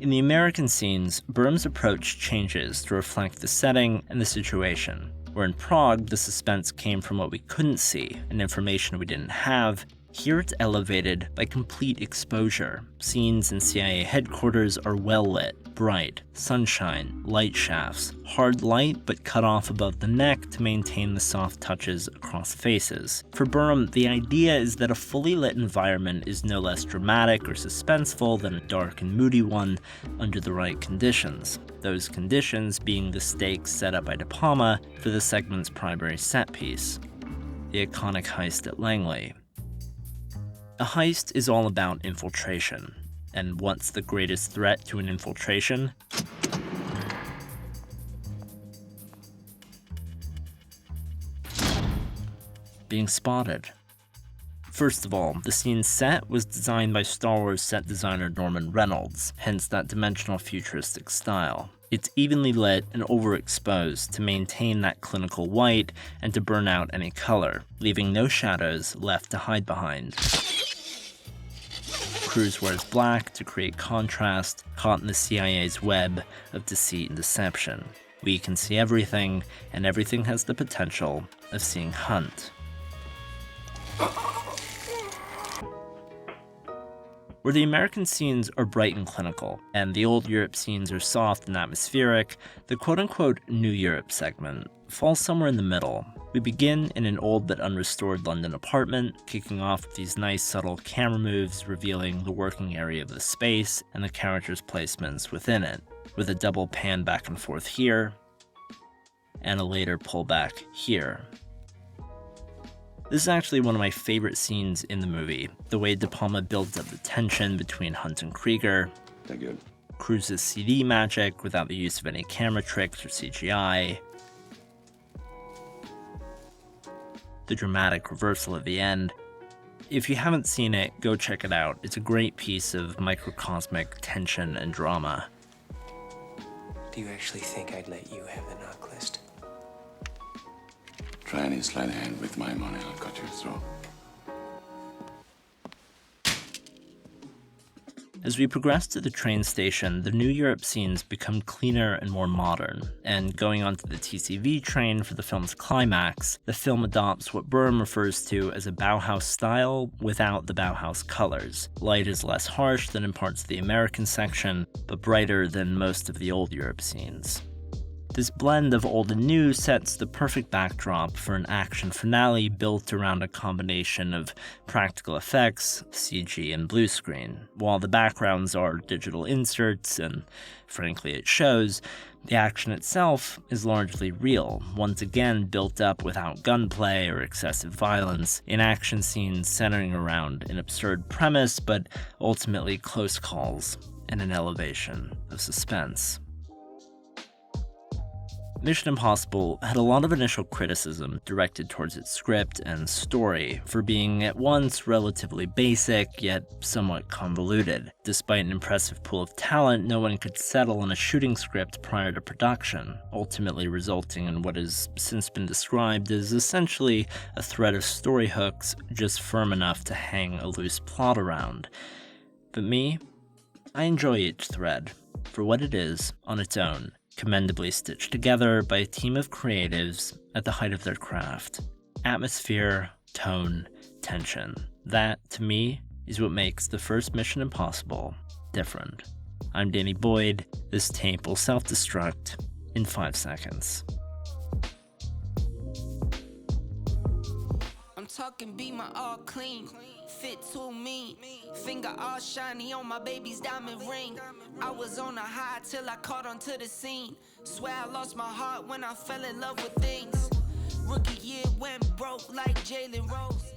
In the American scenes, Burnham's approach changes to reflect the setting and the situation. Where in Prague, the suspense came from what we couldn't see and information we didn't have, here it's elevated by complete exposure. Scenes in CIA headquarters are well lit, bright, sunshine, light shafts, hard light but cut off above the neck to maintain the soft touches across faces. For Burnham, the idea is that a fully lit environment is no less dramatic or suspenseful than a dark and moody one under the right conditions. Those conditions being the stakes set up by De Palma for the segment's primary set piece, the iconic heist at Langley. A heist is all about infiltration, and what's the greatest threat to an infiltration? Being spotted. First of all, the scene's set was designed by Star Wars set designer Norman Reynolds, hence that dimensional futuristic style. It's evenly lit and overexposed to maintain that clinical white and to burn out any color, leaving no shadows left to hide behind. Cruise wears black to create contrast, caught in the CIA's web of deceit and deception. We can see everything, and everything has the potential of seeing Hunt. Where the American scenes are bright and clinical, and the old Europe scenes are soft and atmospheric, the quote-unquote New Europe segment falls somewhere in the middle. We begin in an old but unrestored London apartment, kicking off with these nice subtle camera moves revealing the working area of the space and the characters' placements within it, with a double pan back and forth here, and a later pullback here. This is actually one of my favorite scenes in the movie, the way De Palma builds up the tension between Hunt and Krieger, That good? Cruise's CD magic without the use of any camera tricks or CGI, the dramatic reversal at the end. If you haven't seen it, go check it out. It's a great piece of microcosmic tension and drama. Do you actually think I'd let you have the knock list? Try any sleight of hand with my money, I'll cut your throat. As we progress to the train station, the New Europe scenes become cleaner and more modern, and going onto the TCV train for the film's climax, the film adopts what Burnham refers to as a Bauhaus style without the Bauhaus colors. Light is less harsh than in parts of the American section, but brighter than most of the old Europe scenes. This blend of old and new sets the perfect backdrop for an action finale built around a combination of practical effects, CG, and blue screen. While the backgrounds are digital inserts, and frankly it shows, the action itself is largely real, once again built up without gunplay or excessive violence, in action scenes centering around an absurd premise but ultimately close calls and an elevation of suspense. Mission Impossible had a lot of initial criticism directed towards its script and story for being at once relatively basic yet somewhat convoluted. Despite an impressive pool of talent, no one could settle on a shooting script prior to production, ultimately resulting in what has since been described as essentially a thread of story hooks just firm enough to hang a loose plot around. But me, I enjoy each thread for what it is on its own, commendably stitched together by a team of creatives at the height of their craft. Atmosphere, tone, tension. That, to me, is what makes the first Mission Impossible different. I'm Danny Boyd. This tape will self-destruct in 5 seconds. I'm talking be my all clean, fit too mean, finger all shiny on my baby's diamond ring. I was on a high till I caught onto the scene. Swear I lost my heart when I fell in love with things. Rookie year went broke like Jalen Rose.